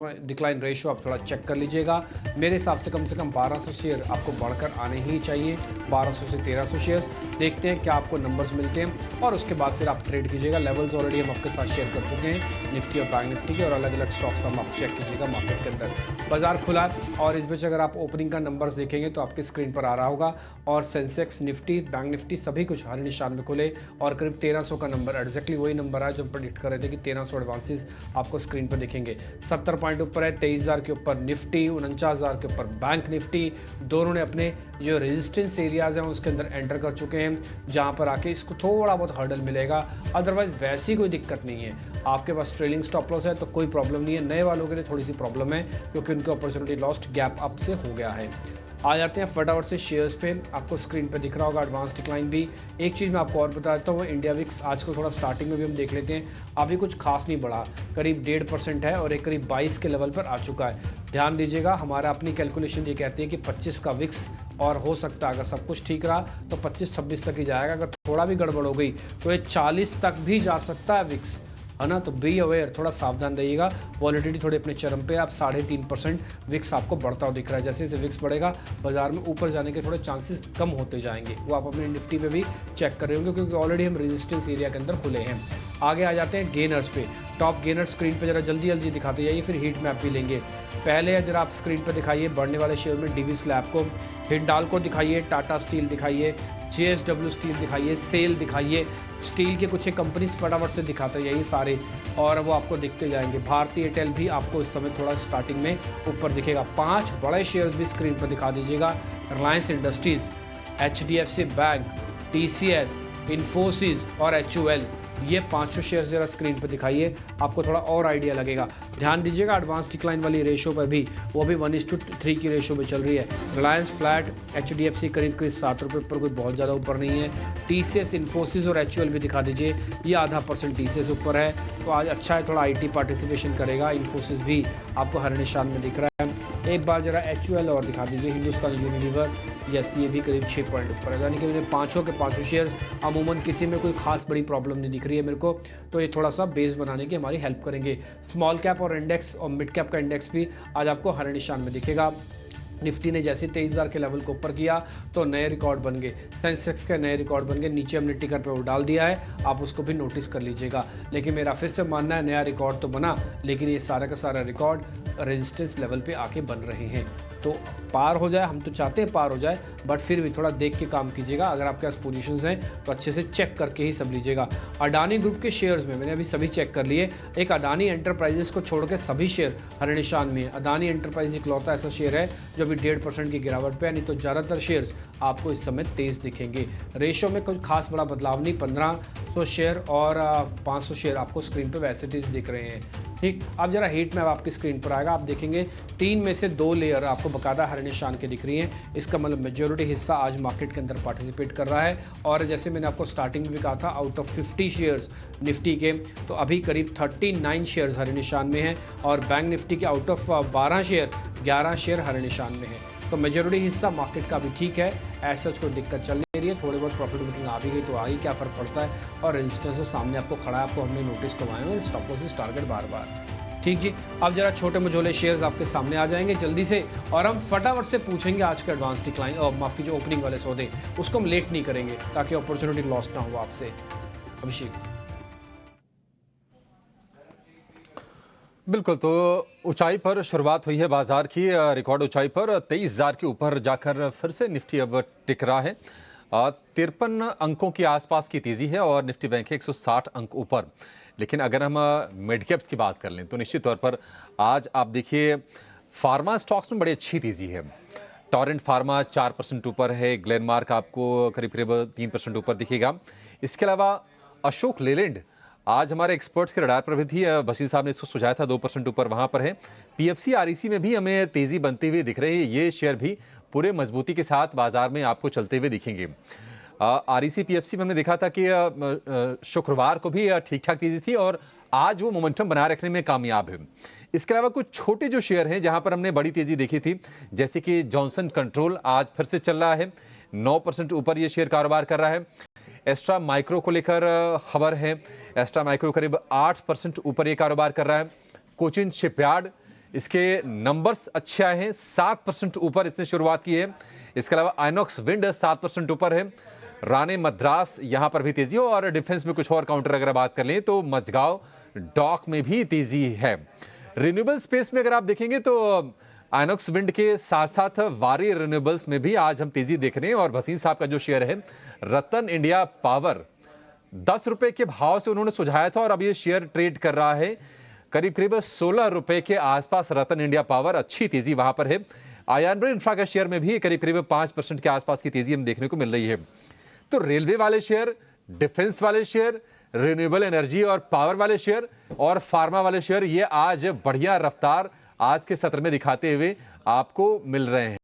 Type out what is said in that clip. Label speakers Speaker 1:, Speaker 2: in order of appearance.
Speaker 1: Decline ratio आप थोड़ा check कर लीजिएगा। मेरे हिसाब से कम 1200 शेयर आपको बढ़कर आने ही चाहिए, 1200 से 1300 शेयर्स। देखते हैं क्या आपको नंबर्स मिलते हैं और उसके बाद फिर आप ट्रेड कीजिएगा। लेवल्स ऑलरेडी हम आपके साथ शेयर कर चुके हैं निफ्टी और बैंक निफ्टी के, और अलग अलग स्टॉक्स हम आप चेक कीजिएगा मार्केट के अंदर। बाजार खुला है और इस बीच अगर आप ओपनिंग का नंबर्स देखेंगे तो आपकी स्क्रीन पर आ रहा होगा, और सेंसेक्स, निफ्टी, बैंक निफ्टी सभी कुछ हर निशान में खुले और करीब 1300 का नंबर एग्जैक्टली वही नंबर है जो प्रेडिक्ट कर रहे थे कि 1300 एडवांसेस आपको स्क्रीन पर दिखेंगे। 70 पॉइंट ऊपर है, 23,000 के ऊपर निफ्टी, 49,000 के ऊपर बैंक निफ्टी। दोनों ने अपने जो रेजिस्टेंस एरियाज हैं उसके अंदर एंटर कर चुके हैं, जहां पर आके इसको थोड़ा बहुत हर्डल मिलेगा। अदरवाइज वैसी कोई दिक्कत नहीं है। आपके पास ट्रेलिंग स्टॉप लॉस है तो कोई प्रॉब्लम नहीं है। नए वालों के लिए थोड़ी सी प्रॉब्लम है क्योंकि उनका अपॉर्चुनिटी लॉस्ट गैप अप से हो गया है। आ जाते हैं फटाफट से शेयर्स पे। आपको स्क्रीन पे दिख रहा होगा एडवांस डिक्लाइन भी। एक चीज़ मैं आपको और बता देता हूँ, इंडिया विक्स आज को थोड़ा स्टार्टिंग में भी हम देख लेते हैं, अभी कुछ खास नहीं बढ़ा, करीब 1.5% है और एक करीब 22 के लेवल पर आ चुका है। ध्यान दीजिएगा, हमारा अपनी कैलकुलेशन ये कहती है कि 25 का विक्स, और हो सकता है अगर सब कुछ ठीक रहा तो 25-26 तक ही जाएगा। अगर थोड़ा भी गड़बड़ हो गई तो ये 40 तक भी जा सकता है विक्स, है ना। तो बी अवेयर, थोड़ा सावधान रहिएगा। वॉलेटिलिटी थोड़ी अपने चरम पे, आप 3.5% विक्स आपको बढ़ता हुआ दिख रहा है। जैसे जैसे विक्स बढ़ेगा बाजार में ऊपर जाने के थोड़े चांसेस कम होते जाएंगे। वो आप अपने निफ्टी पे भी चेक कर रहे होंगे क्योंकि ऑलरेडी हम रेजिस्टेंस एरिया के अंदर खुले हैं। आगे आ जाते हैं गेनर्स पे। टॉप गेनर स्क्रीन पे जरा जल्दी जल्दी दिखाते जाइए, फिर हीट मैप भी लेंगे। पहले जरा आप स्क्रीन पर दिखाइए बढ़ने वाले शेयर में डीवी स्लैब को, हिंडाल्को दिखाइए, टाटा स्टील दिखाइए, JSW स्टील दिखाइए, सेल दिखाइए। स्टील के कुछ एक कंपनीज फटाफट से दिखाते जाइए सारे, और वो आपको दिखते जाएंगे। भारतीय एयरटेल भी आपको इस समय थोड़ा स्टार्टिंग में ऊपर दिखेगा। 5 बड़े शेयर्स भी स्क्रीन पर दिखा दीजिएगा। Reliance industries, HDFC bank, TCS, Infosys और HUL, ये 500 शेयर जरा स्क्रीन पर दिखाइए, आपको थोड़ा और आइडिया लगेगा। ध्यान दीजिएगा एडवांस डिक्लाइन वाली रेशो पर भी, वो भी 1:3 की रेशो में चल रही है। रिलायंस फ्लैट, HDFC करीब 7 रुपये पर, कोई बहुत ज़्यादा ऊपर नहीं है। TCS, इन्फोसिस और HUL भी दिखा दीजिए, ये 0.5% TCS ऊपर है, तो आज अच्छा है, थोड़ा IT पार्टिसिपेशन करेगा। इन्फोसिस भी आपको हर निशान में दिख रहा है। एक बार जरा HUL और दिखा दीजिए, हिंदुस्तान यूनिलीवर, यस ये भी करीब 6 पॉइंट ऊपर है। यानी कि मुझे पाँचों के पाँचों शेयर अमूमन किसी में कोई खास बड़ी प्रॉब्लम नहीं दिख रही है मेरे को, तो ये थोड़ा सा बेस बनाने की हमारी हेल्प करेंगे। स्मॉल कैप और इंडेक्स और मिड कैप का इंडेक्स भी आज आपको हर निशान में दिखेगा। निफ्टी ने जैसे 23,000 के लेवल को ऊपर किया तो नए रिकॉर्ड बन गए, सेंसेक्स के नए रिकॉर्ड बन गए। नीचे हमने टिकर पे वो डाल दिया है, आप उसको भी नोटिस कर लीजिएगा। लेकिन मेरा फिर से मानना है नया रिकॉर्ड तो बना, लेकिन ये सारा का सारा रिकॉर्ड रेजिस्टेंस लेवल पे आके बन रहे हैं। तो पार हो जाए, हम तो चाहते हैं पार हो जाए, बट फिर भी थोड़ा देख के काम कीजिएगा। अगर आपके पास पोजीशंस हैं तो अच्छे से चेक करके ही सब लीजिएगा। अडानी ग्रुप के शेयर्स में मैंने अभी सभी चेक कर लिए। एक अडानी एंटरप्राइजेस को छोड़ के सभी शेयर हर निशान में है। अडानी एंटरप्राइज इकलौता ऐसा शेयर है जो अभी 1.5% की गिरावट पे है, नहीं तो ज़्यादातर शेयर्स आपको इस समय तेज़ दिखेंगे। रेशो में कुछ खास बड़ा बदलाव नहीं, 1500 शेयर और 500 शेयर आपको स्क्रीन पर वैसे तेज़ दिख रहे हैं। ठीक, अब जरा हीट मैप आपकी स्क्रीन पर आएगा, आप देखेंगे 3 में से 2 लेयर आपको बकायदा हर निशान के दिख रही हैं। इसका मतलब मेजॉरिटी हिस्सा आज मार्केट के अंदर पार्टिसिपेट कर रहा है। और जैसे मैंने आपको स्टार्टिंग में भी कहा था, आउट ऑफ 50 शेयर्स निफ्टी के, तो अभी करीब 39 शेयर्स हर निशान में हैं, और बैंक निफ्टी के आउट ऑफ 12 शेयर 11 शेयर हर निशान में हैं। तो मेजॉरिटी हिस्सा मार्केट का भी ठीक है, ऐसा कोई दिक्कत चल नहीं रही है। थोड़ी बहुत प्रॉफिट बुकिंग आ भी गई तो आई, क्या फ़र्क पड़ता है। और रेजिस्टेंस तो सामने आपको खड़ा है, आपको हमने नोटिस करवाए हैं, स्टॉप लॉसेस टारगेट बार बार। ठीक जी, अब जरा छोटे मझोले शेयर्स आपके सामने आ जाएंगे जल्दी से, और हम फटाफट से पूछेंगे आज के एडवांस डिक्लाइन, और माफ़ कीजिए ओपनिंग वाले सौदे, उसको हम लेट नहीं करेंगे ताकि अपॉर्चुनिटी लॉस ना हो आपसे। अभिषेक।
Speaker 2: बिल्कुल, तो ऊंचाई पर शुरुआत हुई है बाजार की, रिकॉर्ड ऊंचाई पर 23,000 के ऊपर जाकर फिर से निफ्टी अब टिक रहा है। 53 अंकों के आसपास की तेजी है और निफ्टी बैंक है 160 अंक ऊपर। लेकिन अगर हम मिड कैप्स की बात कर लें तो निश्चित तौर पर आज आप देखिए फार्मा स्टॉक्स में बड़ी अच्छी तेजी है। टॉरेंट फार्मा 4% ऊपर है, ग्लेनमार्क आपको करीब करीब 3% ऊपर दिखेगा। इसके अलावा अशोक लेलैंड आज हमारे एक्सपर्ट्स के रडार पर भी थी, बशीर साहब ने इसको सुझाया था, 2% ऊपर वहां पर है। PFC REC में भी हमें तेजी बनती हुई दिख रही है। ये शेयर भी पूरे मजबूती के साथ बाजार में आपको चलते हुए दिखेंगे। REC PFC में हमने देखा था कि शुक्रवार को भी ठीक ठाक तेजी थी और आज वो मोमेंटम बनाए रखने में कामयाब है। इसके अलावा कुछ छोटे जो शेयर हैं जहां पर हमने बड़ी तेजी देखी थी, जैसे कि जॉनसन कंट्रोल आज फिर से चल रहा है, 9% ऊपर ये शेयर कारोबार कर रहा है। एस्ट्रा माइक्रो को लेकर खबर है, एस्ट्रा माइक्रो करीब 8% ऊपर ये कारोबार कर रहा है। कोचिन शिपयार्ड इसके नंबर्स अच्छे आए हैं, 7% ऊपर इसने शुरुआत की है। इसके अलावा आइनॉक्स विंड 7% ऊपर है। राणे मद्रास यहां पर भी तेजी है और डिफेंस में कुछ और काउंटर अगर बात कर लें तो मझगांव डॉक में भी तेजी है। रिन्यूएबल स्पेस में अगर आप देखेंगे तो आइनॉक्स विंड के साथ साथ वारी रिन्यूएबल्स में भी आज हम तेजी देख रहे हैं। और भसीन साहब का जो शेयर है रतन इंडिया पावर 10 रुपए के भाव से उन्होंने सुझाया था और अब ये शेयर ट्रेड कर रहा है करीब करीब 16 रुपए के आसपास। रतन इंडिया पावर अच्छी तेजी वहां पर है। आयन इंफ्रा का शेयर में भी करीब करीब 5% के आसपास की तेजी हम देखने को मिल रही है। तो रेलवे वाले शेयर, डिफेंस वाले शेयर, रिन्यूएबल एनर्जी और पावर वाले शेयर और फार्मा वाले शेयर ये आज बढ़िया रफ्तार आज के सत्र में दिखाते हुए आपको मिल रहे हैं।